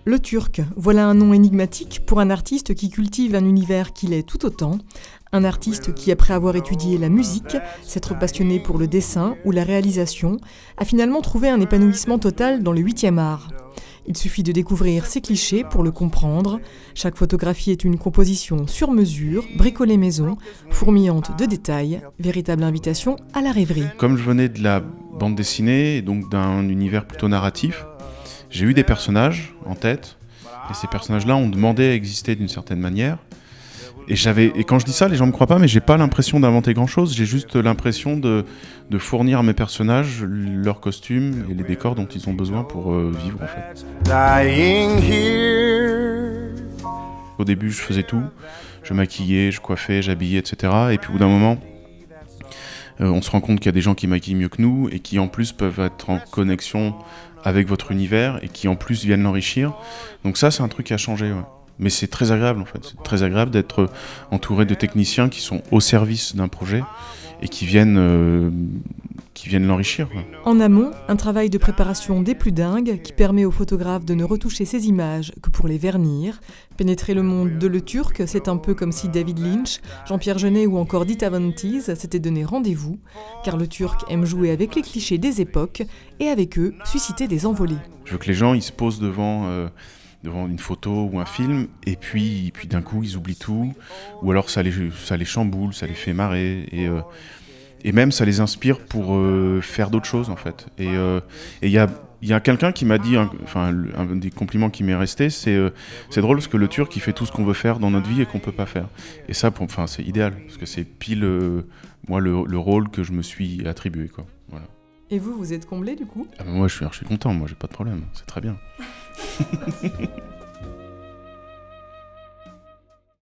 Le Turc, voilà un nom énigmatique pour un artiste qui cultive un univers qu'il est tout autant. Un artiste qui, après avoir étudié la musique, s'être passionné pour le dessin ou la réalisation, a finalement trouvé un épanouissement total dans le 8e art. Il suffit de découvrir ses clichés pour le comprendre. Chaque photographie est une composition sur mesure, bricolée maison, fourmillante de détails, véritable invitation à la rêverie. Comme je venais de la bande dessinée, et donc d'un univers plutôt narratif, j'ai eu des personnages en tête, et ces personnages-là ont demandé à exister d'une certaine manière. Et quand je dis ça, les gens me croient pas, mais j'ai pas l'impression d'inventer grand-chose, j'ai juste l'impression de fournir à mes personnages leurs costumes et les décors dont ils ont besoin pour vivre en fait. Au début, je faisais tout, je maquillais, je coiffais, j'habillais, etc. Et puis au bout d'un moment, on se rend compte qu'il y a des gens qui maquillent mieux que nous et qui en plus peuvent être en connexion avec votre univers et qui en plus viennent l'enrichir. Donc ça, c'est un truc qui a changé, ouais. Mais c'est très agréable en fait, c'est très agréable d'être entouré de techniciens qui sont au service d'un projet et qui viennent l'enrichir. En amont, un travail de préparation des plus dingues qui permet au photographe de ne retoucher ses images que pour les vernir. Pénétrer le monde de Le Turc, c'est un peu comme si David Lynch, Jean-Pierre Jeunet ou encore Dita Von Teese s'étaient donné rendez-vous, car Le Turc aime jouer avec les clichés des époques et avec eux susciter des envolées. Je veux que les gens ils se posent devant une photo ou un film, et puis d'un coup ils oublient tout, ou alors ça les chamboule, ça les fait marrer, et même ça les inspire pour faire d'autres choses en fait. Et il y a quelqu'un qui m'a dit, un des compliments qui m'est resté, c'est drôle parce que Le Turc il fait tout ce qu'on veut faire dans notre vie et qu'on peut pas faire. Et ça, c'est idéal, parce que c'est pile moi le rôle que je me suis attribué, quoi. Voilà. Et vous êtes comblé du coup ? Moi je suis archi content, moi j'ai pas de problème, c'est très bien.